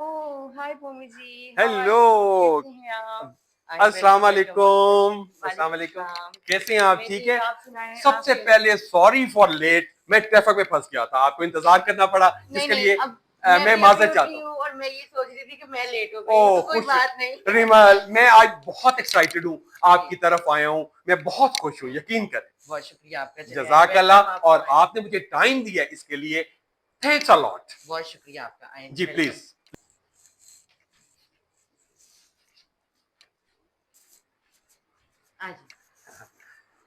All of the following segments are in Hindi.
Oh! Hi Bhumi ji, how are hello. You? कैसे हैं आप? आई एम वेरी अस्सलाम गुड, वेलकम। वालेकुम। अस्सलाम वालेकुम वालेकुम। सलाम। कैसे हैं आप? मैं ठीक ठीक, है। आप सुनाएँ, आप सबसे कैसे पहले हैं? सॉरी फॉर लेट, मैं ट्रैफिक में फंस गया था, आपको इंतजार करना पड़ा, नहीं, जिसके नहीं, लिए अब मैं मैं भी अभी माजरत उठी चाहता हूँ। हूँ और मैं ये सोच रही थी कि मैं लेट हो गई हूँ, तो ओह कोई खुश। बात नहीं। रिमल, मैं आज बहुत एक्साइटेड हूँ, जी, आपकी तरफ आया हूँ, मैं बहुत खुश हूँ, यकीन करें। बहुत शुक्रिया आपका। चलिए, आई एम वेलकम, जज़ाकल्लाह। आप और आएँ। आपने मुझे टाइम दिया इसके लिए थैंक्स अ लॉट। बहुत शुक्रिया आपका, आएँ, जी वेलकम। प्लीज। हाँ जी।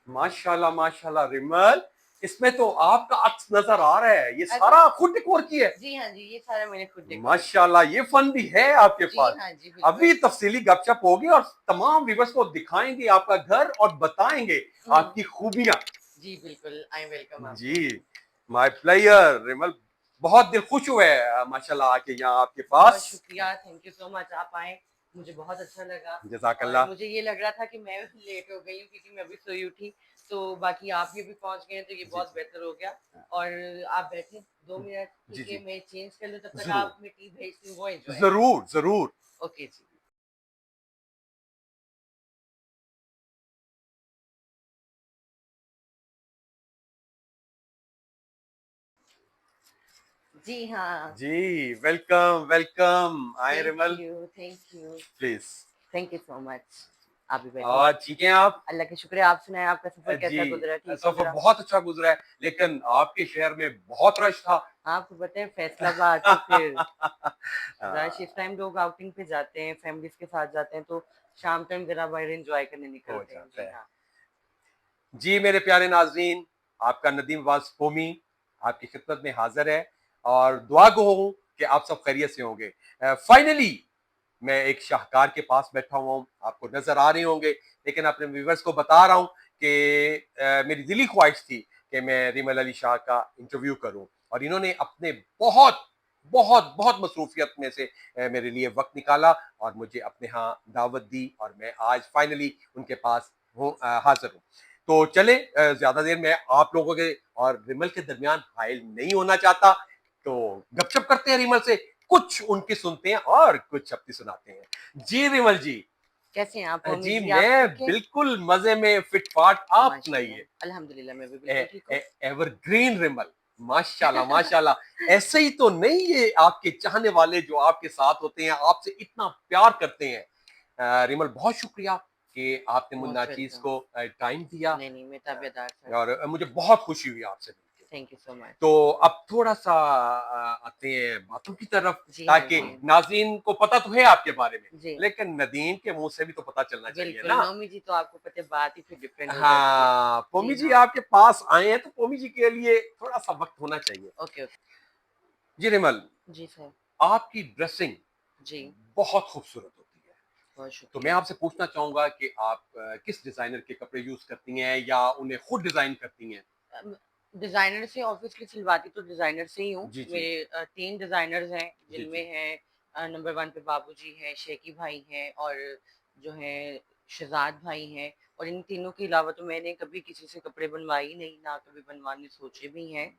माशाल्लाह माशाल्लाह रिमल, इसमें तो आपका अक्स नजर आ रहा है, ये अरे! सारा खुद डेकोर की है। जी हाँ जी, ये सारा मैंने खुद डेकोर किया है। माशाल्लाह, ये फन भी है आपके जी पास। हाँ जी, अभी बिल्कुल। तफसीली गपशप होगी और तमाम व्यूअर्स को दिखाएंगे आपका घर और बताएंगे हुँ, आपकी खूबियां। जी बिल्कुल, आई एम वेलकम जी, आपका। माय प्लेयर रिमल, बहुत दिल खुश हुए माशाल्लाह आके यहाँ आपके बहुत पास। शुक्रिया, थैंक यू सो मच, आप आए, मुझे बहुत अच्छा लगा। और जज़ाकल्लाह। मुझे ये लग रहा था कि मैं लेट हो गई हूँ क्योंकि मैं अभी सोई उठी, तो बाकी आप भी अभी पहुँच गए हैं, तो ये जी बहुत जी। बेहतर हो गया। और आप बैठें 2 मिनट, जी ठीक है, जी। मैं चेंज कर लूँ, तब तक जरूर आप मैं टी भेजती हूँ, वो एन्जॉय करें। जरूर जरूर। ओके जी। जी हाँ, जी वेलकम वेलकम, आए thank Rimmel, you, thank you, please. Thank you so much. आप भी बैठिए। और ठीक हैं आप? अल्लाह का शुक्र है, आप सुनाएँ, आपका सफ़र जी, कैसा गुज़रा, ठीक सफर गुज़रा? बहुत अच्छा गुजरा है, लेकिन आपके शहर में बहुत रश था। आपको पता है फैसलाबाद तो फिर रश, इस हाँ, टाइम लोग आउटिंग पे जाते हैं, फैमिलीज़ के साथ जाते हैं, तो शाम टाइम ज़रा बाहर एन्जॉय करने हो निकलते हैं। जाता जी है। हाँ। जी मेरे प्यारे नाजरीन, आपका नदीम वास फोमी आपकी खिदमत में हाजिर है और दुआ गो हूँ कि आप सब खैरियत से होंगे। फाइनली मैं एक शाहकार के पास बैठा हुआ हूँ, आपको नजर आ रहे होंगे, लेकिन अपने व्यूवर्स को बता रहा हूँ कि मेरी दिली ख्वाहिश थी कि मैं रिमल अली शाह का इंटरव्यू करूं, और इन्होंने अपने बहुत बहुत बहुत मसरूफियत में से मेरे लिए वक्त निकाला और मुझे अपने यहाँ दावत दी, और मैं आज फाइनली उनके पास हूँ, हाजिर हूँ। तो चले, ज्यादा देर मैं आप लोगों के और रिमल के दरमियान हाइल नहीं होना चाहता, तो गपशप करते हैं रिमल से, कुछ उनकी सुनते हैं और कुछ अपनी सुनाते हैं। जी रिमल जी। कैसे हैं आप मोमी जी जी, आप मैं ठीक हैं? बिल्कुल मजे में, फिट फाट, आप माशाल्लाह, सुनाइए। अल्हम्दुलिल्लाह मैं भी बिल्कुल ठीक हूँ। एवरग्रीन रिमल, माशाल्लाह माशाल्लाह। ऐसे ही तो नहीं, ये आपके चाहने वाले जो आपके साथ होते हैं, आपसे इतना प्यार करते हैं। रिमल बहुत शुक्रिया कि आपने मुन्ना मोस्ट चीज वेलकम। को टाइम दिया, नहीं, नहीं, मैं ताबेदार सर। और मुझे बहुत खुशी हुई आपसे मिलकर। Thank you so much. तो अब थोड़ा सा आते हैं बातों की तरफ, जी हाँ ताकि जी। नाज़रीन को पता तो है आपके बारे में, जी, लेकिन नदीम के मुंह से भी तो पता चलना चाहिए बिल्कुल, ना। मोमी जी तो आपको पता है बात ही फिर डिफरेंट हो जाती है। हाँ, पोमी जी जी हाँ। आपके पास आए हैं, तो पोमी जी के लिए थोड़ा सा वक्त होना चाहिए। Okay, okay. जी रिमल, जी सर। आपकी ड्रेसिंग जी, बहुत खूबसूरत होती है। बहुत तो मैं शुक्रिया। आपसे पूछना चाहूंगा कि आप किस डिजाइनर के कपड़े यूज करती हैं या उन्हें खुद डिजाइन करती हैं? डिज़ाइनर से ऑब्वियसली सिलवाती तो डिज़ाइनर से ही हूँ। जी जी। मेरे 3 डिज़ाइनर्स हैं, जी जिनमें जी। हैं नंबर 1 पे बाबूजी हैं, शेकी भाई हैं और जो हैं शहज़ाद भाई हैं। और इन तीनों के अलावा तो मैंने कभी किसी से कपड़े बनवाए ही नहीं, ना कभी बनवाने सोचे भी हैं।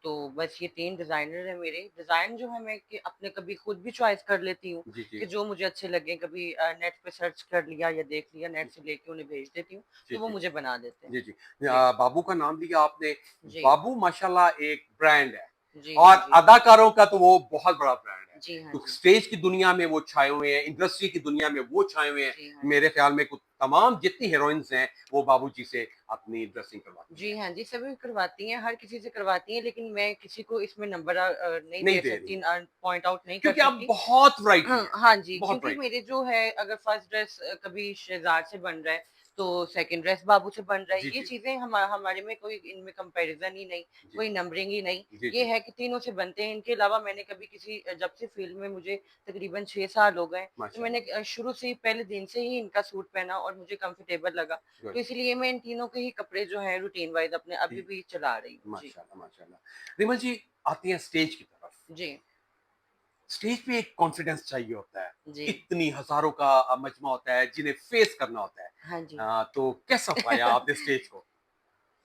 तो बस ये 3 डिज़ाइनर हैं मेरे। डिज़ाइन जो है मैं कि अपने कभी खुद भी चॉइस कर लेती हूँ जी जी। कि जो मुझे अच्छे लगें। कभी नेट पे सर्च कर लिया या देख लिया, नेट से लेके उन्हें भेज देती हूँ, जी तो वो जी। मुझे बना देते हैं। जी जी। जी, बाबू का नाम लिया आपने। जी। बाबू माशाल्लाह एक ब्रांड है, जी हाँ और जी। अदाकारों का तो वो बहुत बड़ा ब्रांड है। जी हाँ तो जी। स्टेज की दुनिया में वो छाए हुए हैं, इंडस्ट्री की दुनिया में वो छाए हुए हैं। जी हाँ जी। मेरे ख्याल में कुछ तमाम जितनी हीरोइंस हैं, वो बाबू जी से अपनी ड्रेसिंग करवाती जी हैं। हाँ जी, सभी करवाती हैं, हर किसी से करवाती हैं, लेकिन मैं किसी को इसमें नंबर नहीं नहीं दे दे रही सकती, हैं, पॉइंट आउट नहीं कर क्योंकि आप सकती। बहुत वैरायटी है, हाँ जी, बहुत क्योंकि वैरायटी मेरे जो है अगर फर्स्ट ड्रेस कभी शहज़ाद से बन रहा है, तो सेकंड ड्रेस बाबू से बन रहा है। जी ये जी। चीज़ें हमारे में कोई इनमें कंपैरिज़न ही नहीं, जी कोई नंबरिंग ही नहीं। जी। ये जी है कि तीनों से बनते हैं। इनके अलावा मैंने कभी किसी जब से फ़ील्ड में मुझे तकरीबन 6 साल हो गए, तो मैंने माशाल्लाह। शुरू से ही पहले दिन से ही इनका सूट पहना और मुझे कंफर्टेबल लगा। गुड। तो इसलिए मैं इन तीनों के ही कपड़े जो हैं रूटीन वाइज़ अपने अभी भी चला रही हूँ। जी, माशाल्लाह माशाल्लाह। रिमल जी, आती हैं स्टेज की तरफ। जी, स्टेज पे एक कॉन्फिडेंस चाहिए होता है, जी। इतनी हजारों का मजमा होता है जिन्हें फेस करना होता है। हाँ जी। तो कैसा पाया आपने स्टेज को?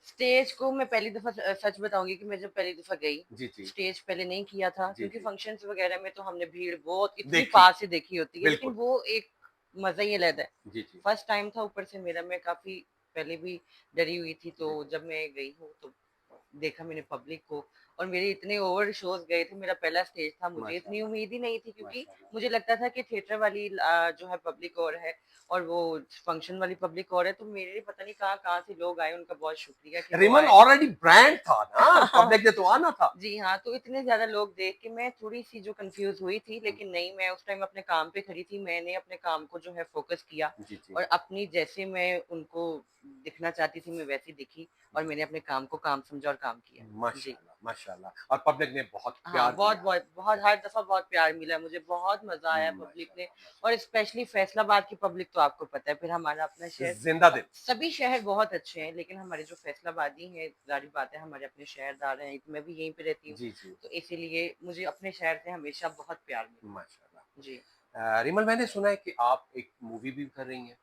स्टेज को मैं पहली दफ़ा सच बताऊँगी कि मैं जब पहली दफ़ा गई, जी, जी। स्टेज पहले नहीं किया था जी, क्योंकि जी। फंक्शंस वग़ैरह में तो हमने भीड़ बहुत इतनी देखी, पास से देखी होती है, लेकिन बिल्कुल। वो एक मज़ा ही अलग है। जी, जी। फर्स्ट टाइम था ऊपर से मेरा, मैं काफ़ी पहले भी डरी हुई थी, तो जब मैं गई हूँ तो देखा मैंने पब्लिक को, और मेरे इतने ओवर शोज़ गए थे, मेरा पहला स्टेज था, मुझे इतनी माशाअल्लाह, उम्मीद ही नहीं थी क्योंकि माशाअल्लाह। मुझे लगता था कि थिएटर वाली जो है पब्लिक और है और वो फंक्शन वाली पब्लिक और है, तो मेरे पता नहीं कहाँ-कहाँ से लोग आए, उनका बहुत शुक्रिया कि वो रिमन आए। ऑलरेडी ब्रांड था ना, पब्लिक ने तो आना था। जी हाँ, तो इतने ज़्यादा लोग देख के मैं थोड़ी-सी जो कन्फ्यूज़ हुई थी, हुँ, लेकिन नहीं, मैं उस टाइम अपने काम पे खड़ी थी, मैंने अपने काम को जो है फ़ोकस किया जी, जी। और अपनी जैसे मैं उनको दिखना चाहती थी, मैं वैसी दिखी और मैंने अपने काम को काम समझा और काम किया। जी। माशाअल्लाह, माशाअल्लाह और पब्लिक ने बहुत हाँ, प्यार बहुत दिया। बहुत बहुत हर दफ़ा बहुत प्यार मिला मुझे, बहुत मज़ा आया पब्लिक ने, माशाअल्लाह, और माशाअल्लाह। स्पेशली फैसलाबाद की पब्लिक तो आपको पता है, फिर हमारा अपना शहर, ज़िंदा दिल। सभी शहर बहुत अच्छे हैं, लेकिन हमारे जो फैसलाबादी हैं, ज़ाहिर बात है हमारे अपने शहरदार हैं, मैं भी यहीं पे रहती हूँ, जी, जी। तो इसीलिए मुझे अपने शहर से हमेशा बहुत प्यार मिला। माशाअल्लाह। जी। रिमल मैंने सुना है कि आप एक मूवी भी कर रही हैं।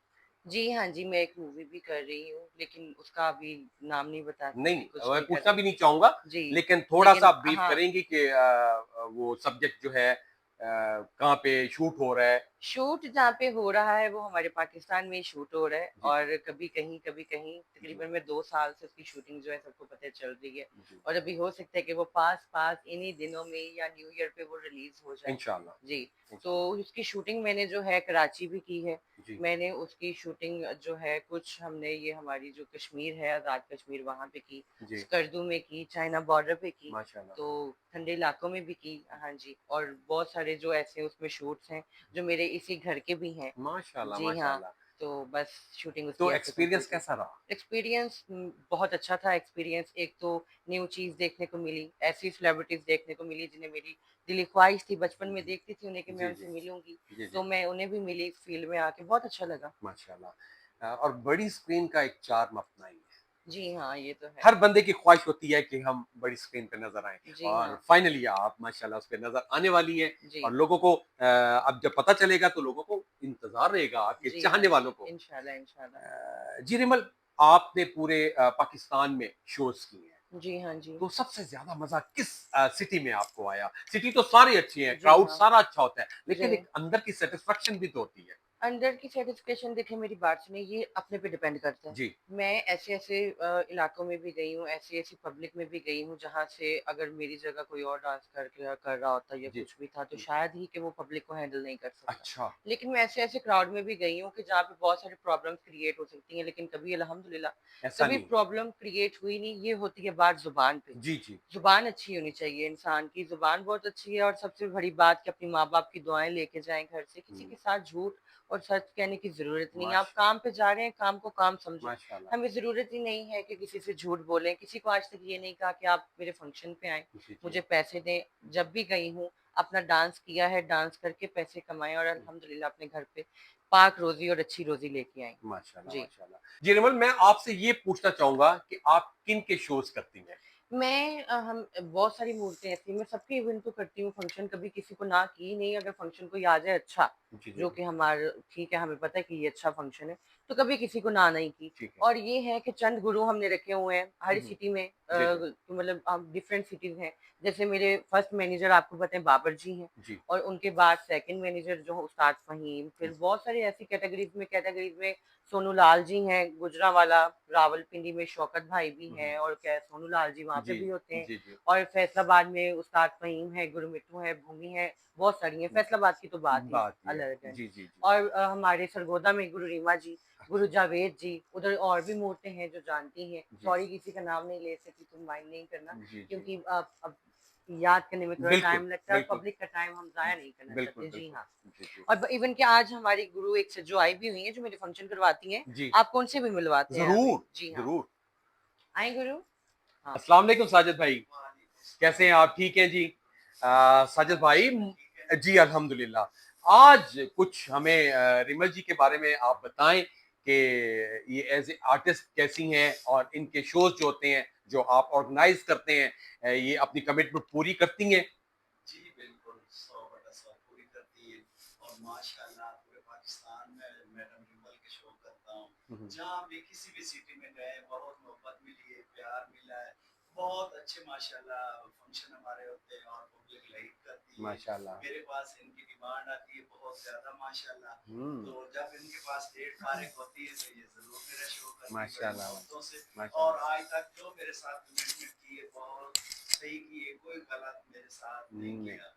जी हाँ जी, मैं एक मूवी भी कर रही हूँ, लेकिन उसका अभी नाम नहीं बता नहीं, सकती, कुछ मैं नहीं कर पूछना भी सकती। नहीं चाहूँगा, जी, लेकिन थोड़ा-सा लेकिन आप ब्रीफ हाँ, करेंगी कि वो सब्जेक्ट जो है कहाँ पे शूट हो रहा है? शूट जहाँ पे हो रहा है वो हमारे पाकिस्तान में ही शूट हो रहा है, जी, जी। और कभी कहीं जी, तकरीबन मैं 2 साल से उसकी शूटिंग जो है सबको पता चल रही है, जी। और अभी हो सकता है कि वो पास-पास इन्हीं दिनों में या न्यू ईयर पे वो रिलीज़ हो जाए। इंशाअल्लाह, जी, तो इंशाअल्लाह। उसकी शूटिंग मैंने जो है कराची भी की है। जी, मैंने उसकी शूटिंग जो है कुछ हमने ये हमारी जो कश्मीर है, आज़ाद कश्मीर, वहाँ पे की, जी। स्कर्दू में की, चाइना बॉर्डर पे की, माशाअल्लाह। तो ठंडे इलाकों में भी की। हाँ जी, और बहुत सारे जो ऐसे उसमें शूट्स हैं जो मेरे इसी घर के भी हैं। माशाअल्लाह, जी हाँ, माशाअल्लाह। तो बस शूटिंग तो उसकी ऐसे एक्सपीरियंस कंप्लीट हुई। कैसा रहा? एक्सपीरियंस बहुत अच्छा था एक्सपीरियंस, एक तो न्यू चीज़ देखने को मिली, ऐसी सेलिब्रिटीज़ देखने को मिली जिन्हें मेरी दिली ख्वाहिश थी, बचपन में देखती थी उन्हें कि मैं जी, जी। उनसे मिलूँगी, जी, तो जी। मैं उन्हें भी मिली इस फ़ील्ड में आके, बहुत अच्छा लगा। माशाअल्लाह। और बड़ी स्क्रीन का एक चार्म अपना ही है। जी हाँ, ये तो है। हर बंदे की ख्वाहिश होती है कि हम बड़ी स्क्रीन पे नज़र आएँ जी और हाँ, फाइनली आप माशाल्लाह उस पे नज़र आने वाली हैं जी। और लोगों को अब जब पता चलेगा तो लोगों को इंतज़ार रहेगा आपके जी हाँ चाहने जी, वालों को। इंशाल्लाह, इंशाल्लाह। जी रिमल, आपने पूरे पाकिस्तान में शोज़ किए हैं, जी हाँ जी। तो सबसे ज़्यादा मज़ा किस सिटी में आपको आया? सिटी तो सारी अच्छी है, जी क्राउड हाँ, सारा अच्छा होता है, जी। लेकिन एक अंदर की सैटिस्फैक्शन भी तो होती है। अंदर की सैटिस्फैक्शन देखिए, मेरी बात सुनिए, ये अपने पे डिपेंड करता है। जी, मैं ऐसे-ऐसे इलाकों में भी गई हूँ, ऐसी-ऐसी पब्लिक में भी गई हूँ, जहाँ से अगर मेरी जगह कोई और डांस कर रहा होता या जी। कुछ भी था, तो शायद ही कि वो पब्लिक को हैंडल नहीं कर सकता। अच्छा, लेकिन मैं ऐसे-ऐसे क्राउड में भी गई हूँ कि जहाँ पे बहुत सारी प्रॉब्लम्स क्रिएट हो सकती हैं, लेकिन कभी अल्हम्दुलिल्लाह, ऐसा कभी नहीं हुआ। प्रॉब्लम क्रिएट हुई नहीं, ये होती है बात ज़ुबान पे। जी, जी। ज़ुबान अच्छी होनी चाहिए इंसान की, ज़ुबान बहुत अच्छी है, और सबसे बड़ी बात कि अपने माँ-बाप की दुआएँ लेके जाएँ घर से, किसी हुँ, के साथ झूठ और सच कहने की ज़रूरत नहीं है। आप माश काम पे जा रहे हैं, काम को काम समझें। माशाल्लाह। हमें ज़रूरत ही नहीं है कि किसी से झूठ बोलें, किसी को आज तक ये नहीं कहा कि आप मेरे फंक्शन पे आएँ, जी, जी। मुझे पैसे दें। जब भी गई हूँ, अपना डांस किया है, डांस करके पैसे कमाए और हुँ। अल्हम्दुलिल्लाह अपने घर पे पाक रोज़ी और अच्छी रोज़ी लेके आई। माशाल्लाह, जी। माशाल्लाह। जी, रिमन मैं आपसे ये पूछना चाहूँगा कि आप किन के शोज़ करती हैं? मैं हम बहुत सारी मूर्तें ऐसी हैं, मैं सबके इवेंट तो करती हूँ, फंक्शन कभी किसी को ना की नहीं, अगर फंक्शन कोई आ जाए अच्छा, जी, जी। जो कि ठीक है, हमें पता है कि ये अच्छा फंक्शन है, तो कभी किसी को ना नहीं की। ठीक है। और ये है कि चंद गुरु हमने रखे हुए हैं हर हुँ, हुँ। सिटी में, जी, जी। मतलब डिफरेंट सिटीज़ हैं। जैसे मेरे फर्स्ट मैनेजर आपको पता है बाबर जी हैं, जी। और उनके बाद सेकंड मैनेजर जो उस्ताद फ़हीम, फिर हुँ, बहुत सारी ऐसी कैटेगरीज़ में सोनू लाल जी हैं गुजरांवाला, रावलपिंडी में शौकत भाई भी हुँ, हुँ। हैं, और क्या है, सोनू लाल जी वहाँ पे जी, भी होते हैं, जी, जी। और फैसलाबाद में उस्ताद फ़हीम है, गुरमिट्टू है, भूमि है, बहुत सारी हैं। फैसलाबाद की तो बात ही बात ये है। अलग है। जी, जी, जी। और हमारे सरगोदा में गुरु रीमा जी, गुरु अच्छा। जावेद जी, उधर और भी मूर्तें हैं जो जानती हैं। जी। सॉरी किसी का नाम नहीं ले सकी, तुम माइंड नहीं करना, जी, जी। क्योंकि अब याद करने में थोड़ा बिल्कुल, टाइम लगता है और बिल्कुल। पब्लिक का टाइम हम ज़ाया नहीं करना बिल्कुल, चाहते। जी बिल्कुल। हाँ। जी, जी। और इवन कि आज हमारी गुरु एक जो आई भी हुई हैं, जो मेरे फंक्शन करवाती हैं, जी। आप कौन से भी मिलवाते हैं अभी। ज़रूर, जी हाँ। ज़रूर। आएँ गुरु? हाँ। अस्सलाम वालेकुम साजिद भाई। कैसे हैं आप? ठीक हैं जी? साजिद भाई जी अल्हम्दुलिल्लाह। आज कुछ हमें रिमल जी के बारे में आप बताएँ कि ये एज़ ए आर्टिस्ट कैसी हैं और इनके शोज़ जो होते हैं, जो आप ऑर्गेनाइज़ करते हैं ये अपनी कमिटमेंट पूरी करती हैं? जी, बिल्कुल, 100/100 पूरी करती है और माशाअल्लाह पूरे पाकिस्तान में मैडम विमल के शो करता हूँ। हुँ, हुँ। जहाँ भी किसी भी सिटी में गए बहुत मोहब्बत मिली है, प्यार मिला है। बहुत अच्छे माशाल्लाह फंक्शन हमारे होते हैं और पब्लिक लाइक करती है। माशाल्लाह। मेरे पास इनकी डिमांड आती है बहुत ज्यादा माशाल्लाह। हम्म। तो जब इनके पास डेट फारिग होती है तो ये जरूर मेरा शो करती है बड़ी माशाल्लाह मोहब्बतों से। और माशाल्लाह। आज तक जो मेरे साथ कमिटमेंट की है बहुत सही की है, कोई गलत मेरे साथ नहीं नहीं। किया।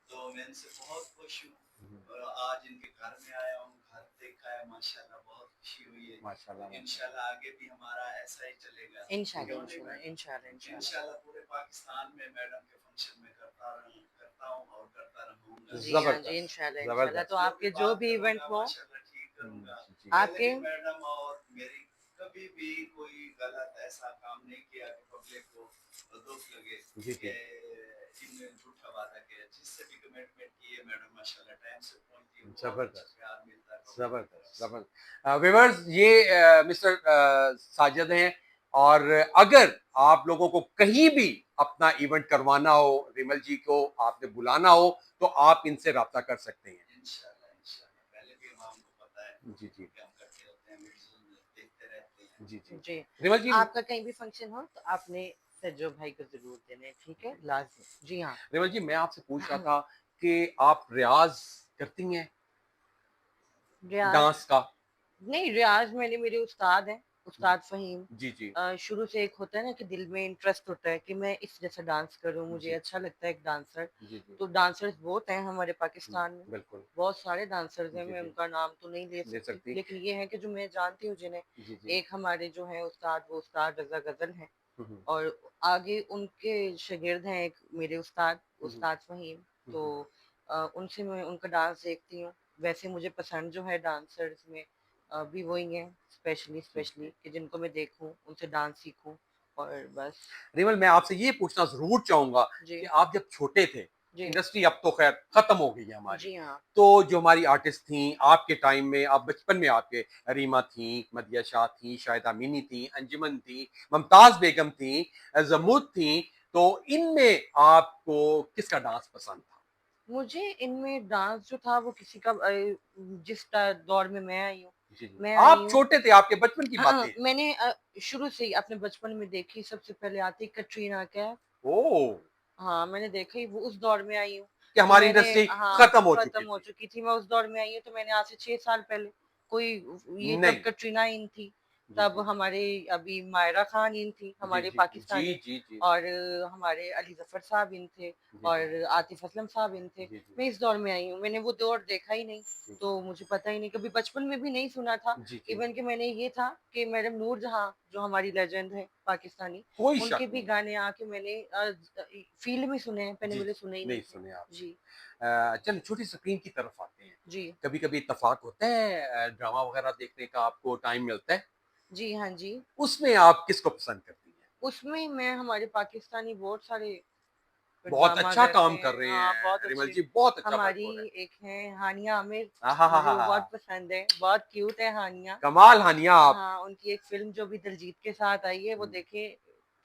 तो मैं इनसे बहुत खुश हूँ। हम्म, और आज इनके घर में आया हूँ, घर देखा है माशाल्लाह, बहुत खुशी हुई है। माशाल्लाह माशाल्लाह। इंशाल्लाह आगे भी हमारा ऐसा ही चलेगा। इंशाल्लाह क्यों नहीं इंशाल्लाह मैडम? इंशाल्लाह इंशाल्लाह। इंशाल्लाह पूरे पाकिस्तान में मैडम के फंक्शन में करता हूँ और करता रहूंगा। जी हाँ जी, जबरदस्त इंशाल्लाह इंशाल्लाह। जबरदस्त। तो जो भी आपके जो बात भी इवेंट करूंगा हो, माशाल्लाह ठीक करूंगा। जी पहले आपके भी मैडम और मेरी कभी भी कोई गलत ऐसा काम नहीं किया कि पब्लिक को दुख लगे जी कि जी। इनने झूठा वादा किया। जिससे भी कमिटमेंट की है मैडम माशाल्लाह टाइम से पहुंची है, बहुत अच्छा जबरदस्त प्यार मिलता है public जबरदस्त से। जबरदस्त। व्यूअर्स, ये मिस्टर साजिद हैं, और अगर आप लोगों को कहीं भी अपना इवेंट करवाना हो, रिमल जी को आपने बुलाना हो, तो आप इनसे राब्ता कर सकते हैं। इंशाल्लाह इंशाल्लाह। पहले भी हमको पता है जी जी कि हम करते रहते हैं, वीडियोस में देखते रहते हैं। जी जी। जी, रिमल जी, आपका कहीं भी फंक्शन हो तो आपने सज्जो भाई को जरूर देना है, ठीक है, लाजमी। जी हाँ। रिमल जी, मैं आपसे पूछ रहा था कि आप रियाज करती हैं रियाज डांस का? नहीं, रियाज मैंने, मेरे उस्ताद हैं, उस्ताद फ़हीम। जी जी शुरू से एक होता है ना कि दिल में इंटरेस्ट होता है कि मैं इस जैसा डांस करूं, मुझे जी अच्छा लगता है एक डांसर। जी जी। तो डांसर्स बहुत हैं हमारे पाकिस्तान में, बिल्कुल। बहुत सारे डांसर्स हैं, जी मैं जी। उनका नाम तो नहीं ले ले सकती, सकती। लेकिन ये है कि जो मैं जानती हूँ जिन्हें। जी जी। एक हमारे जो हैं उस्ताद, वो उस्ताद रज़ा गज़ल हैं, हम्म, और आगे उनके शागिर्द हैं एक मेरे उस्ताद, हम्म, उस्ताद फ़हीम। तो हम्म, उनसे मैं उनका डांस देखती हूँ। वैसे मुझे पसंद जो है डांसर्स में भी वही हैं, स्पेशली जी स्पेशली जी। कि जिनको मैं देखूँ, उनसे डांस सीखूँ, और बस। रिमल, मैं आपसे ये पूछना जरूर चाहूंगा जी, कि आप जब छोटे थे, जी, इंडस्ट्री अब तो खैर खत्म हो गई है हमारी, जी हाँ, तो जो हमारी आर्टिस्ट थी आपके टाइम में, आप बचपन में, आपके रीमा थी, मदिया शाह थी, शाहिदा मीनी थी, अंजुमन थी, मुमताज बेगम थी, जमूद थी, तो इनमें आपको किसका डांस पसंद था? मुझे इनमें डांस जो था वो किसी का दौर में जी जी। मैं आई आप हूँ। छोटे थे, आपके बचपन की बातें हैं। मैंने शुरू से ही अपने बचपन में देखी, सबसे पहले आती कटरीना कैफ। ओ, हाँ, मैंने देखा ही, वो उस दौर में आई हूँ। कि तो हमारी मैंने, इंडस्ट्री हाँ, खत्म हो खत्म चुकी हो थी। चुकी थी, मैं उस दौर में आई हूँ। तो मैंने आज से 6 साल पहले, कोई ये तब नहीं। कटरीना इन थी, जी तब जी हमारे अभी मायरा खान इन थी, जी हमारे जी जी पाकिस्तानी, जी जी और हमारे अली जफर साहब इन थे, जी और आतिफ असलम साहब इन थे। जी जी मैं इस दौर में आई हूँ, मैंने वो दौर देखा ही नहीं, जी तो मुझे पता ही नहीं, कभी बचपन में भी नहीं सुना था। जी जी। इवन कि मैंने ये था कि मैडम नूर जहां, जो हमारी लेजेंड है पाकिस्तानी, कोई उनके शक भी नहीं। गाने आके मैंने फील्ड में सुने हैं, पहले जी मैंने जी, सुने ही नहीं नहीं थे। सुने आपने। जी, चलिए छोटी स्क्रीन की तरफ आते हैं। जी, कभी कभी इत्तेफाक होता है, ड्रामा वगैरह देखने का आपको टाइम मिलता है, जी हाँ जी। उसमें आप किसको पसंद करती हैं? उसमें मैं, हमारे पाकिस्तानी बहुत सारे बहुत ड्रामाज अच्छा ऐसे काम कर हैं, रहे हाँ, बहुत हैं रिमल अच्छे। जी, बहुत अच्छा हमारी भरपूर है। एक है हानिया आमिर, हाँ हाँ हाँ मुझे हाँ वो बहुत हाँ। पसंद है, बहुत क्यूट है हानिया। कमाल हानिया आप। हाँ, उनकी एक फिल्म जो भी दिलजीत के साथ आई है वो हम्म, देखे,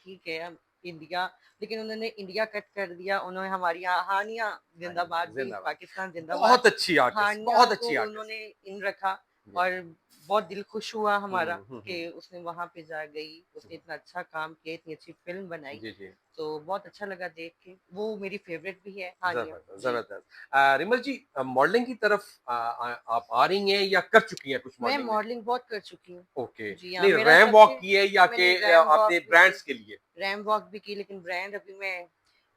ठीक है, हम इंडिया, लेकिन उन्होंने इंडिया कट कर दिया, उन्होंने हमारी हानिया जिंदाबाद हानिया भी, जिंदाबाद। पाकिस्तान जिंदाबाद। बहुत अच्छी आर्टिस्ट, हानिया बहुत को अच्छी आर्टिस्ट। उन्होंने इन रखा, जी। और बहुत दिल खुश हुआ हमारा हम्म। कि उसने वहां पे जा गई, उसने इतना अच्छा काम किया, इतनी अच्छी फिल्म बनाई। जी जी। तो बहुत अच्छा लगा देख के, वो मेरी फेवरेट भी है हानिया। जबरदस्त जी, जबरदस्त। रिमल जी, मॉडलिंग की तरफ आप आ रही हैं या कर चुकी हैं कुछ मैं मॉडलिंग में? मॉडलिंग बहुत कर चुकी हूँ। ओके। जी हाँ, नहीं, मेरा रैम वॉक सबसे, की है या मैंने कि रैम अपने वॉक भी की, ब्रांड्स के लिए? रैम वॉक भी की, लेकिन ब्रांड अभी मैं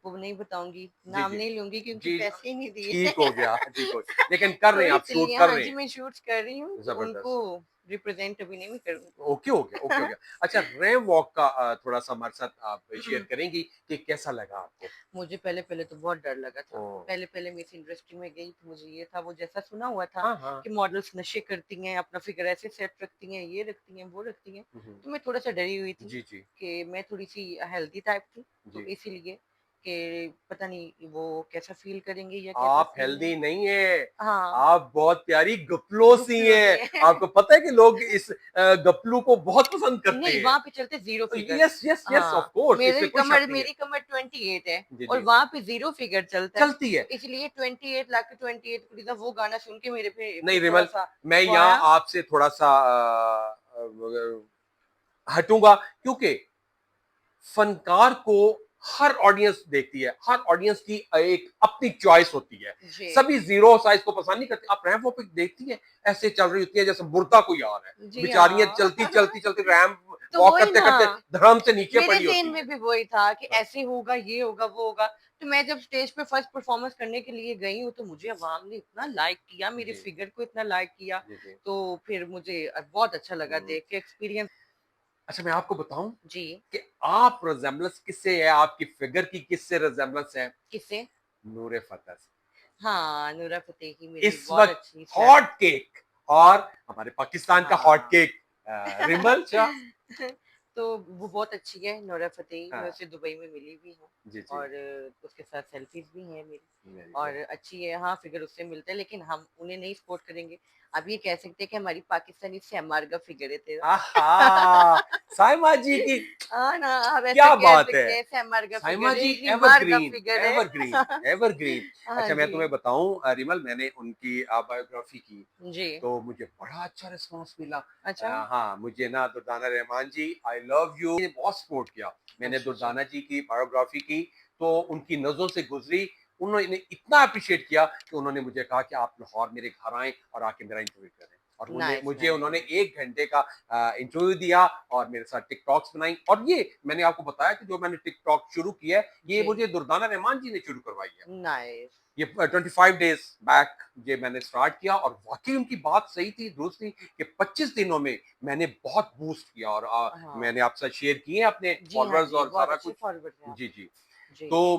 वो नहीं बताऊंगी, जी नाम जी नहीं लूंगी क्योंकि जी। पैसे ही नहीं दिए। ठीक हो गया, ठीक हो गया, लेकिन कर रहे तो हैं, आप शूट इसलिए, कर हाँ रहे जी, हैं। मैं शूट्स कर रही हूँ, तो उनको जबरदस्त। रिप्रेजेंट अभी नहीं मैं ओके हो गया, ओके हो करूंगी। गया। अच्छा, रैम वॉक का थोड़ा सा हमारे साथ आप शेयर करेंगी कि कैसा लगा आपको? मुझे पहले पहले तो बहुत डर लगा था। ओ। पहले पहले मैं इस इंडस्ट्री में गई तो मुझे ये था, वो जैसा सुना हुआ था हाँ हाँ। कि मॉडल्स नशे करती हैं, अपना फिगर ऐसे सेट रखती हैं, ये रखती हैं, वो रखती हैं, हम्म, तो मैं थोड़ा सा डरी हुई थी जी जी कि मैं थोड़ी सी हेल्दी टाइप थी, तो जी। इसीलिए कि पता नहीं वो कैसा फील करेंगे या कैसा आप फील नहीं। हेल्दी नहीं है, हाँ, आप बहुत प्यारी गपलो सी गुफलो हैं। से। आपको पता है कि लोग इस गपलू को बहुत पसंद करते नहीं, हैं। वहां पे चलते zero figure. Yes yes yes, of हाँ, कोर्स, इसमें कोई शक नहीं है। मेरी कमर 28 है, जी और जी। वहां पे जीरो फिगर चलता है, चलती है। तो इसलिए 28 लाख 28 कुड़ी दा वो गाना सुन के मेरे पे नहीं फिर थोड़ा रिमल, सा मैं वो यहाँ आया। आपसे थोड़ा सा हटूंगा, क्योंकि फनकार को हर ऑडियंस देखती है, हर ऑडियंस की एक अपनी चॉइस होती है। जी सभी जीरो साइज को पसंद नहीं करते। आप रैंप वॉक पे देखती हैं, ऐसे चल रही होती है जैसे मुर्दा कोई आ रहा है, जी बेचारियां हाँ। चलती चलती चलती रैंप तो वॉक वही करते ना, करते धड़म से नीचे मेरे पड़ी ज़हन होती में है। भी वही था कि हाँ, ऐसे होगा, ये होगा, वो होगा। तो मैं जब स्टेज पे फर्स्ट परफॉर्मेंस करने के लिए गई हूँ, तो मुझे अवाम ने इतना लाइक किया, मेरे जी फिगर को इतना लाइक किया, जी जी। तो फिर मुझे बहुत अच्छा लगा हम्म। देख के एक्सपीरियंस। अच्छा, मैं आपको बताऊं जी, कि आप रिजेम्बलेंस किससे है, आपकी फिगर की किससे रिजेम्बलेंस है? किससे? नूरे फतेह से। हाँ, नुरा फतेही मेरी इस बहुत वक्त अच्छी शेफ़। हॉट केक और हमारे पाकिस्तान का हॉट हाँ। Cake Rimmel Shah. तो वो बहुत अच्छी है नूरा फतेही, मैं हाँ, उससे दुबई में मिली भी हूँ जी जी। और उसके साथ सेल्फीज़ भी हैं मेरी वेरी और गुड। अच्छी है। हाँ, फिगर उससे मिलता है लेकिन हम उन्हें नहीं सपोर्ट करेंगे। अब ये कह सकते हैं कि हमारी पाकिस्तानी सेमार का फिगर है आहा, तेरा। साइमा जी की हाँ ना, आप ऐसा क्या कह बात है। सकते हैं सेमार का साइमा फिगर है, जी रीमार का एवरग्रीन, फिगर है। Evergreen, evergreen. हाँ अच्छा, मैं जी, तुम्हें बताऊं रिमल, मैंने उनकी बायोग्राफी की जी। तो मुझे बड़ा अच्छा रिस्पांस मिला। अच्छा, हाँ, मुझे ना दुर्दाना रहमान जी, आई लव यू, ने बहुत सपोर्ट किया। मैंने अच्छा जी। दुर्दाना जी की बायोग्राफी की तो उनकी नजरों से गुजरी, उन्होंने इतना अप्रिशिएट किया कि उन्होंने मुझे कहा कि आप लाहौर मेरे घर आएं और आके मेरा इंटरव्यू करें। और नाइस, मुझे नाइस, उन्होंने नाइस। 1 घंटे का इंटरव्यू दिया और मेरे साथ टिकटॉक्स बनाई। और ये मैंने आपको बताया कि जो मैंने टिकटॉक शुरू किया है, ये जी, मुझे दुर्दाना रहमान जी ने शुरू करवाई है। नाइस। ये 25 डेज बैक ये मैंने स्टार्ट किया और वाकई उनकी बात सही थी, दुरुस्त थी कि 25 दिनों में मैंने बहुत बूस्ट किया। और हाँ। मैंने आपसे शेयर किए अपने जी, हाँ फॉलोअर्स जी, और बहुत सारा अच्छे कुछ। फॉरवर्ड हैं आप। जी जी। जी। तो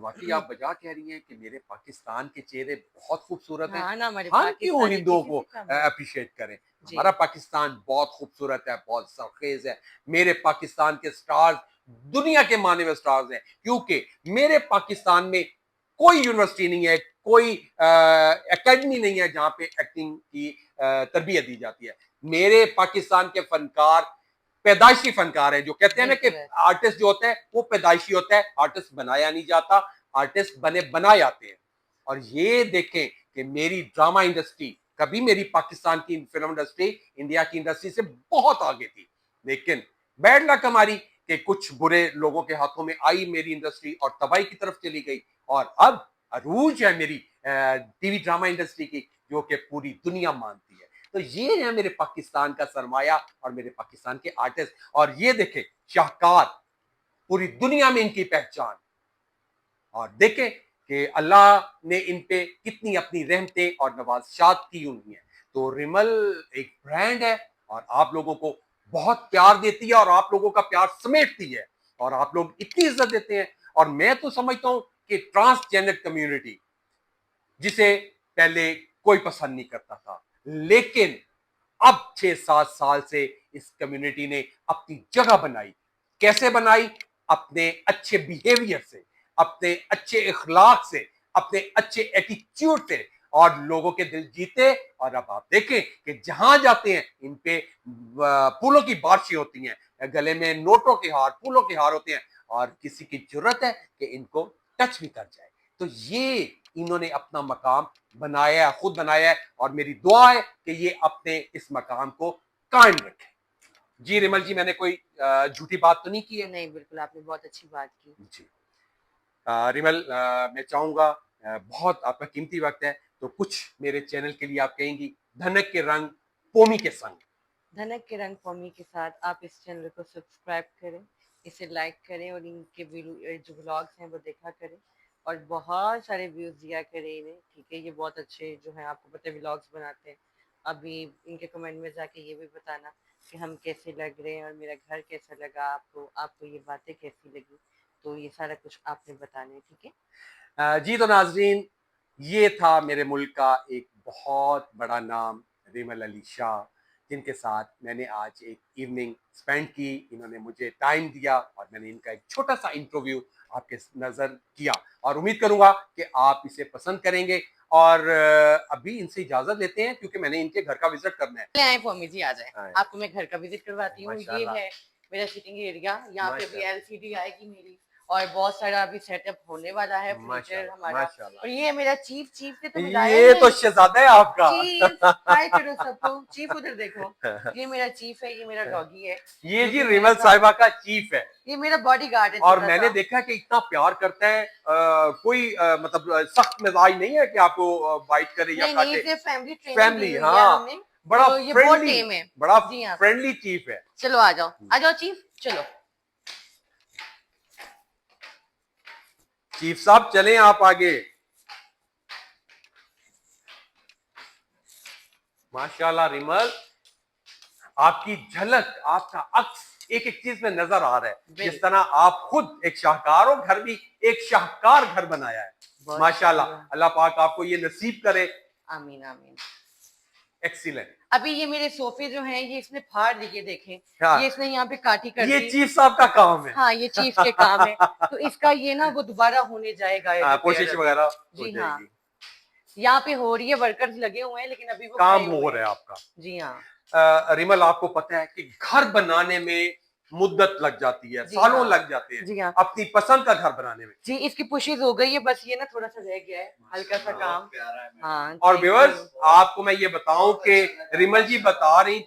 वाकई आप बजा कह रही हैं कि मेरे पाकिस्तान के चेहरे बहुत खूबसूरत हैं। हाँ ना, हमारे हम क्यों पाकिस्तानी हिंदुओं किसी को से कम है। अप्रिशिएट करें? जी, हमारा पाकिस्तान बहुत खूबसूरत है, बहुत सरखेज है। मेरे पाकिस्तान के स्टार्स दुनिया के माने हुए स्टार्स हैं, क्योंकि मेरे पाकिस्तान में कोई यूनिवर्सिटी नहीं है, कोई एकेडमी नहीं है जहां पे एक्टिंग की तरबियत दी जाती है। मेरे पाकिस्तान के फनकार पैदाइशी फनकार है। जो कहते हैं ना कि बिल्कुल ऐसा है। आर्टिस्ट जो होता है वो पैदाइशी होता है, आर्टिस्ट बनाया नहीं जाता, आर्टिस्ट बने बनाए जाते हैं। और ये देखें कि मेरी ड्रामा इंडस्ट्री कभी मेरी पाकिस्तान की फिल्म इंडस्ट्री इंडिया की इंडस्ट्री से बहुत आगे थी, लेकिन बैड लक हमारी कि कुछ बुरे लोगों के हाथों में आई मेरी इंडस्ट्री और तबाही की तरफ चली गई। और अब अरूज है मेरी टीवी ड्रामा इंडस्ट्री की, जो कि पूरी दुनिया मानती है। तो ये है मेरे पाकिस्तान का सरमाया और मेरे पाकिस्तान के आर्टिस्ट। और ये देखें, शाहकार, पूरी दुनिया में इनकी पहचान। और देखें कि अल्लाह ने इन पे कितनी अपनी रहमतें और नवाज़शात की हुई हैं। तो रिमल एक ब्रांड है और आप लोगों को बहुत प्यार देती है और आप लोगों का प्यार समेटती है और आप लोग इतनी इज्जत देते हैं। और मैं तो समझता हूं कि ट्रांसजेंडर कम्युनिटी, जिसे पहले कोई पसंद नहीं करता था, लेकिन अब 6-7 साल से इस कम्युनिटी ने अपनी जगह बनाई। कैसे बनाई? अपने अच्छे बिहेवियर से, अपने अच्छे इखलाक से, अपने अच्छे एटीट्यूड से, और लोगों के दिल जीते। और अब आप देखें कि जहां जाते हैं इन पे फूलों की बारिशें होती हैं, गले में नोटों के हार, फूलों के हार होते हैं, और किसी की जरूरत है कि इनको टच भी कर जाए। तो ये इन्होंने अपना मकाम बनाया है, खुद बनाया है, और मेरी दुआ है कि ये अपने इस मकाम को कायम रखें। जी रिमल जी, मैंने कोई झूठी बात तो नहीं की है? नहीं, बिल्कुल आपने बहुत अच्छी बात की। जी। रिमल, मैं चाहूंगा, बहुत आपका कीमती वक्त है, तो कुछ मेरे चैनल के लिए आप कहेंगी? धनक के रंग पोमी के संग। धनक के रंग कौमी के साथ आप इस चैनल को सब्सक्राइब करें, इसे लाइक करें और इनके जो व्लॉग्स हैं वो देखा करें और बहुत सारे व्यूज़ दिया करें इन्हें, ठीक है? ये बहुत अच्छे जो हैं आपको पता है व्लॉग्स बनाते हैं। अभी इनके कमेंट में जाके ये भी बताना कि हम कैसे लग रहे हैं और मेरा घर कैसा लगा आपको, आपको ये बातें कैसी लगी, तो ये सारा कुछ आपने बताना है, ठीक है? जी तो नाजरीन, ये था मेरे मुल्क का एक बहुत बड़ा नाम, रिमल अली शाह, जिनके साथ मैंने आज एक इवनिंग स्पेंड की। इन्होंने मुझे टाइम दिया और मैंने इनका एक छोटा सा इंटरव्यू आपके नज़र किया, और उम्मीद करूंगा कि आप इसे पसंद करेंगे। और अभी इनसे इजाज़त लेते हैं क्योंकि मैंने इनके घर का विजिट करना है। ले आए फॉर्मी जी, आ जाए, हाँ, आपको मैं घर का विजिट करवाती हूँ। ये माशाल्लाह, है मेरा सिटिंग एरिया, यहाँ पे अभी माशाल्लाह। एलसीडी आएगी मेरी और बहुत सारा अभी सेटअप होने वाला है फर्नीचर माशाल्लाह हमारा। माशाल्लाह। और ये मेरा चीफ, चीफ से तो मिलाया ये तो नहीं। शहजादा है आपका। चीफ हाय करो सबको, चीफ उधर देखो, ये मेरा चीफ है, ये मेरा डॉगी है। ये जो जी कि मेरे रिमल साथ, साहिबा का चीफ है ये मेरा बॉडीगार्ड है और छोटा मैंने सा। देखा कि इतना प्यार करता है, कोई मतलब सख्त मिजाज नहीं है कि आपको बाइट करे या नहीं नहीं, काटे। इसे फैमिली ट्रेनिंग दी फैमिली, हुई है हाँ, हमने, बड़ा तो ये बहुत फ्रेंडली, टेम है। बड़ा जी हाँ, फ्रेंडली चीफ है। चलो आ जाओ चीफ, चलो। चीफ साहब चलें आप आगे। माशाल्लाह रिमल, आपकी झलक, आपका अक्स एक एक चीज में नजर आ रहा है। जिस तरह आप खुद एक शाहकार हो, घर भी एक शाहकार घर बनाया है। माशाल्लाह, अल्लाह पाक आपको ये नसीब करे। आमीन आमीन। एक्सीलेंट। अभी ये मेरे सोफे जो हैं ये इसने फाड़ दिए, देखें। हाँ, ये इसने यहाँ पे काटी कर ये दी। चीफ साहब का काम है। हाँ, ये चीफ के काम है। तो इसका ये ना वो दोबारा होने जाएगा हाँ, कोशिश वगैरह हो जी हाँ, जाएगी। यहाँ पे हो रही है, वर्कर्स लगे हुए हैं, लेकिन अभी वो काम खड़े हो हुए रहा है हैं। आपका। जी हाँ। रिमल, आपको पता है कि घर बनाने में मुद्दत लग जाती है, जी सालों हाँ, लग जाते हैं जी हाँ। अपनी पसंद का घर बनाने में। जी, इसकी पुशिज हो गई है, बस ये ना थोड़ा सा रह गया है, हल्का सा काम। प्यारा है। हाँ, और thank व्यूअर्स, you। आपको मैं ये बताऊं कि रिमल जी बता रही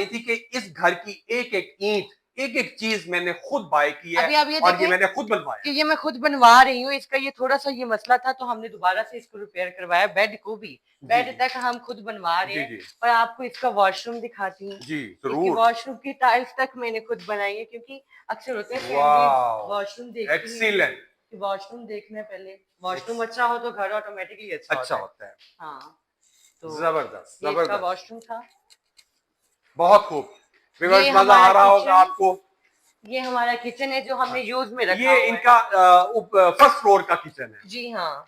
थी कि इस घर की एक एक ईंट, एक एक चीज मैंने खुद बाय की है अभी आप ये और ये देखें मैंने खुद बनवाया कि ये मैं खुद बनवा रही हूँ। इसका ये थोड़ा सा ये मसला था, तो हमने दोबारा से इसको रिपेयर करवाया। बेड को भी, बेड जी, तक हम खुद बनवा रहे जी हैं। जी और आपको इसका वॉशरूम दिखाती हूँ। जी, इसकी जरूर। वॉशरूम की टाइल्स तक मैंने खुद बनाई है, क्योंकि अक्सर होते हैं वाह, वॉशरूम देखती हैं एक्सीलेंट। कि वॉशरूम देखना है पहले। वॉशरूम अच्छा हो तो घर ऑटोमेटिकली अच्छा अच्छा होता है। होता है। हाँ, तो जबरदस्त ये इसका जबरदस्त, वॉशरूम था। बहुत खूब। व्यूअर्स, ये मजा हमारा आ रहा होगा किचन, आपको। ये हमारा किचन है जो हमने यूज में रखा ये हुआ है। इनका फर्स्ट फ्लोर का किचन है, जी हाँ,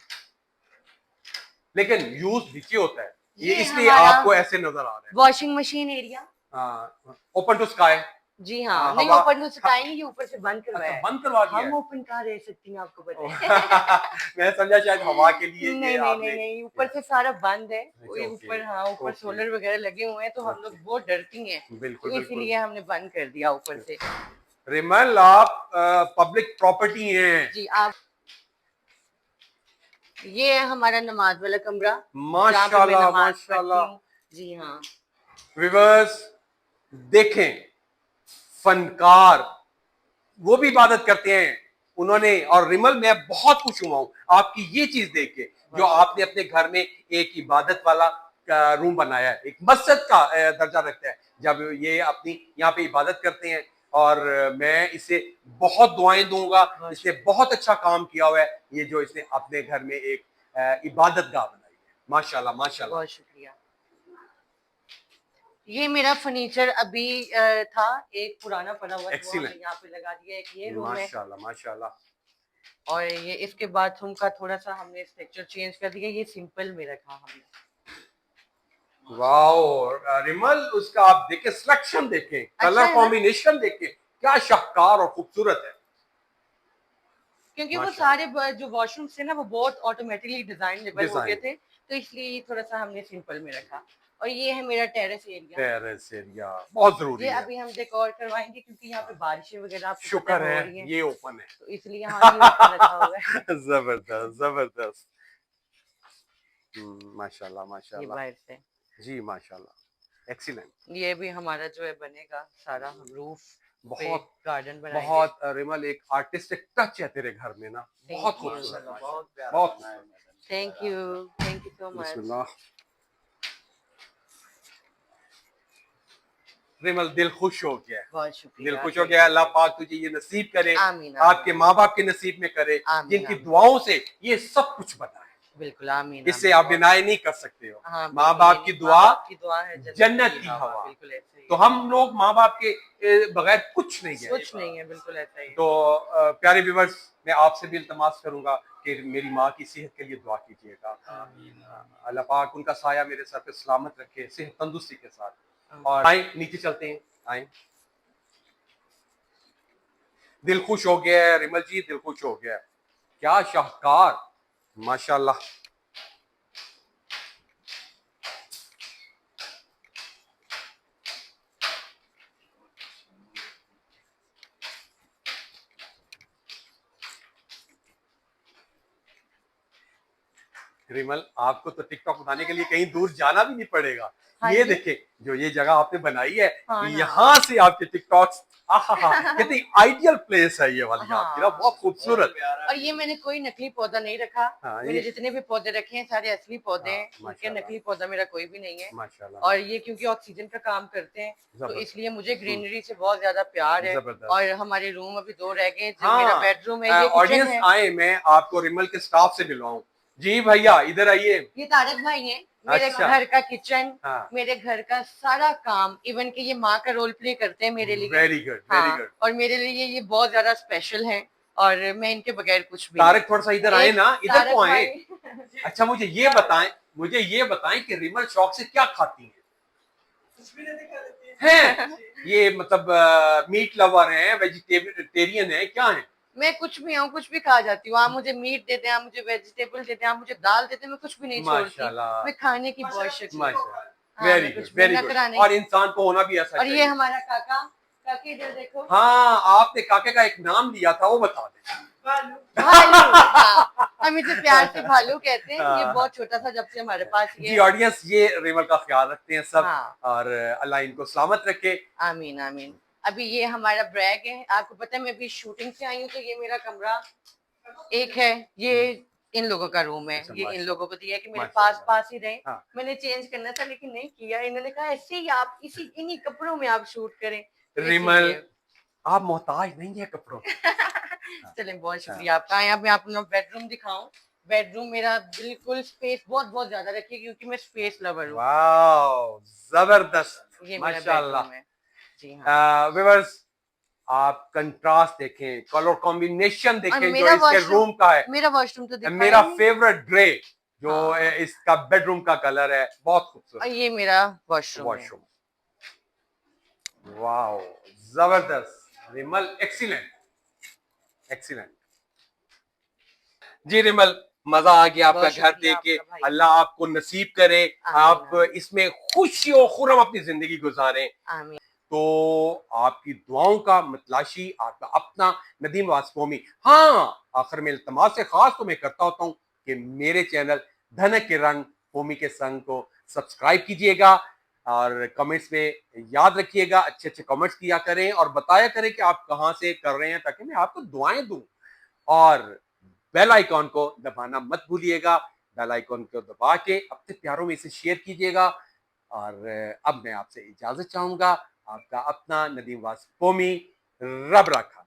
लेकिन यूज नीचे होता है, ये ये इसलिए हमारा आपको ऐसे नजर आ रहा वॉशिंग मशीन एरिया। है। Open to sky. जी हाँ, नहीं हवा, ओपन तो स्काई नहीं, ये ऊपर से बंद करवाया अच्छा, है। बंद करवा दिया हम है। ओपन कहाँ रह सकती हैं, आपको पता है। मैं समझा शायद हवा के लिए नहीं ये नहीं आपने। नहीं नहीं, ऊपर से सारा बंद है। ओके, ऊपर, हाँ, ऊपर ओके, सोलर वगैरह लगे हुए हैं, तो हम लोग बहुत डरती हैं, बिल्कुल तो बिल्कुल। इसलिए हमने बंद कर दिया ऊपर से। रिमल, आप पब्लिक प्रॉपर्टी हैं। जी, आप, ये है हमारा नमाज वाला कमरा, जहाँ पे मैं माशाल्लाह नमाज पढ़ती माशाल्लाह। हूँ। जी हाँ, व्यूअर्स देखें, फनकार वो भी इबादत करते हैं उन्होंने। और रिमल, मैं बहुत खुश हुआ हूं आपकी ये चीज देख के, जो आपने अपने घर में एक इबादत वाला रूम बनाया है, एक मस्जिद का दर्जा रखता है जब ये अपनी यहाँ पे इबादत करते हैं। और मैं इसे बहुत दुआएं दूंगा, इसने बहुत अच्छा काम किया हुआ है, ये जो इसने अपने घर में एक इबादत गाह बनाई है। माशाल्लाह माशाल्लाह। बहुत शुक्रिया। ये मेरा फर्नीचर अभी था, एक पुराना पड़ा हुआ, वो हमने यहाँ पे लगा दिया। एक ये रूम है, माशाल्लाह माशाल्लाह। और ये इसके बाथरूम का थोड़ा सा हमने स्ट्रक्चर चेंज कर दिया। ये सिंपल में रखा हमने। वाओ रिमल, उसका आप देखें, सिलेक्शन देखें, कलर कॉम्बिनेशन देखें, क्या शाहकार और खूबसूरत है। क्योंकि वो सारे जो वॉशरूम थे ना, वो बहुत ऑटोमेटिकली डिजाइनेबल हो गए थे, तो इसलिए थोड़ा सा हमने सिंपल में रखा। और ये है मेरा टेरेस एरिया। टेरेस एरिया बहुत जरूरी ये है। अभी हम डेकोर करवाएंगे, क्योंकि यहाँ पे बारिशें वगैरह आपको शुक्र पता हो है रही हैं, ये ओपन है, तो इसलिए यहाँ ये ओपन रखा हुआ है। जबरदस्त जबरदस्त। माशाल्लाह ये माशाल्लाह। बाहर से, जी माशाल्लाह, एक्सीलेंट। ये भी हमारा जो है बनेगा सारा, हम रूफ पे बहुत गार्डन बनाएंगे। बहुत रिमल, एक आर्टिस्टिक टच है तेरे घर में ना, बहुत Thank you। खूबसूरत, बहुत प्यारा बहुत बनाया है खूबसूरत। Thank you so much. Bismillah. Rimmel, दिल खुश हो गया है, बहुत दिल शुक्रिया। खुश हो गया। अल्लाह पाक तुझे ये नसीब करे, आमीन आपके आमीन माँ बाप के नसीब में करे, आमीन जिनकी आमीन। दुआओं से ये सब कुछ बना है। बिल्कुल आमीन इससे आमीन। आप डिनाई नहीं कर सकते हो। हाँ, माँ बिल्कुल, बाप की माँ दुआ बाप की दुआ है, जन्नत की हवा। बिल्कुल ऐसे ही तो हम लोग माँ बाप के बगैर कुछ नहीं है। कुछ नहीं है, बिल्कुल ऐसा ही है। तो प्यारे व्यूअर्स, मैं आपसे भी इल्तमास करूंगा कि मेरी माँ की सेहत के लिए दुआ कीजिएगा। अल्लाह पाक उनका साया मेरे सर पे सलामत रखे, सेहत तंदुरुस्ती के साथ। और आए नीचे चलते हैं, आए। दिल खुश हो गया है रिमल जी, दिल खुश हो गया है। क्या शाहकार, माशाल्लाह। रिमल, आपको तो टिकटॉक उठाने के लिए कहीं दूर जाना भी नहीं पड़ेगा। हाँ ये जी। देखे जो ये जगह आपने बनाई है, हाँ ना। यहाँ से आपके टिकटॉक्स, कितनी आइडियल प्लेस है ये वाली आपकी ना, हाँ। बहुत खूबसूरत। और ये मैंने कोई नकली पौधा नहीं रखा। हाँ, मैंने ये जितने भी पौधे रखे हैं सारे असली पौधे हाँ, हैं, उनके माशाल्लाह। नकली पौधा मेरा कोई भी नहीं है। माशाल्लाह, और ये क्योंकि ऑक्सीजन का काम करते हैं, तो जबरदस्त। इसलिए मुझे ग्रीनरी से बहुत ज्यादा प्यार है। जबरदस्त। और हमारे रूम अभी 2 रह गए, जो मेरा हाँ, बेडरूम है, ये किचन ऑडियंस है। आए, मैं आपको रिमल के स्टाफ से मिलवाऊं। जी भैया, इधर आइए। ये तारक भाई हैं। मेरे अच्छा। घर का किचन, हाँ, मेरे घर का सारा काम, इवन कि ये माँ का रोल प्ले करते हैं मेरे लिए। वेरी गुड, वेरी हाँ, गुड। और मेरे लिए ये बहुत ज्यादा स्पेशल है, और मैं इनके बगैर कुछ भी तारक थोड़ा सा इधर आए एक ना, इधर तारक तो आए। भाई अच्छा, मुझे ये बताएं कि रिमल शौक से क्या खाती हैं? हैं? ये मतलब मीट लवर हैं, वेजिटेरियन है, क्या है? मैं कुछ भी हूँ, कुछ भी खा जाती हूँ। आप मुझे मीट देते हैं, आप मुझे वेजिटेबल देते हैं, आप मुझे दाल देते हैं, मैं कुछ भी नहीं छोड़ती। माशाल्लाह। मैं खाने की बहुत शौकीन हूँ। माशाल्लाह, हाँ, वेरी मैं गुड, कुछ भी वेरी गुड। नखरा नहीं। और इंसान को होना भी ऐसा और ये चाहिए। हमारा काका, काकी इधर देखो। हाँ, आपने काके का एक नाम लिया था, वो बता दें। भालू, हाँ, हम इसे प्यार से भालू कहते हैं। ये हाँ। बहुत छोटा था जब से हमारे पास ये जी है। ऑडियंस, ये रिमल का ख्याल रखते हैं सब। हाँ। और अल्लाह इनको सलामत रखे। आमीन आमीन। अभी ये हमारा ब्रैग है, आपको पता है मैं अभी शूटिंग से आई हूँ, तो ये मेरा कमरा एक है, ये इन लोगों का रूम है। अच्छा, ये इन माशाल्लाह। लोगों को दिया है कि मेरे माशाल्लाह। पास ही रहे। हाँ। मैंने चेंज करना था लेकिन नहीं किया। इन्होंने कहा ऐसे ही आप इन्हीं कपड़ों में आप शूट करें, तो रिमल, इसीलिए। आप मोहताज नहीं है कपड़ों के। चलें, बहुत शुक्रिया आपका। यहाँ मैं अपना बेडरूम दिखाऊं। बेडरूम मेरा बिल्कुल स्पेस बहुत ज्यादा रखी है, क्योंकि मैं स्पेस लवर हूँ। वाओ, जबरदस्त, ये मेरा माशाल्लाह। बेडरूम है। जी हाँ। व्यूअर्स, आप कंट्रास्ट देखें, कलर कॉम्बिनेशन और देखें जो मेरा इसके रूम का है। मेरा वॉशरूम तो दिखाया मेरा नहीं। फेवरेट ग्रे जो हाँ। इसका बेडरूम का कलर है, बहुत और खूबसूरत। ये मेरा वॉशरूम है। वॉशरूम, वाओ, जबरदस्त। Rimal, excellent, excellent. जी रिमल, मजा आ गया आपका बहुत घर शुक्रिया देख के। आपका भाई। अल्लाह आपको नसीब करे, आप आमीन इसमें खुशी और खुर्रम अपनी जिंदगी गुजारें। आमीन। तो आपकी दुआओं का मतलाशी आपका अपना नदीम वास्कोमी। हाँ, आखिर में इल्तमास से खास तो मैं करता होता हूँ कि मेरे चैनल धनक के रंग होमी के संग को सब्सक्राइब कीजिएगा, और कमेंट्स में याद रखिएगा, अच्छे अच्छे कमेंट्स किया करें और बताया करें कि आप कहाँ से कर रहे हैं, ताकि मैं आपको दुआएं दूं। और बेल आइकॉन को दबाना मत भूलिएगा। बेल आइकॉन को दबा के अपने प्यारों में इसे शेयर कीजिएगा। और अब मैं आपसे इजाजत चाहूंगा। आपका अपना नदीम वास्कोमी, रब रखा।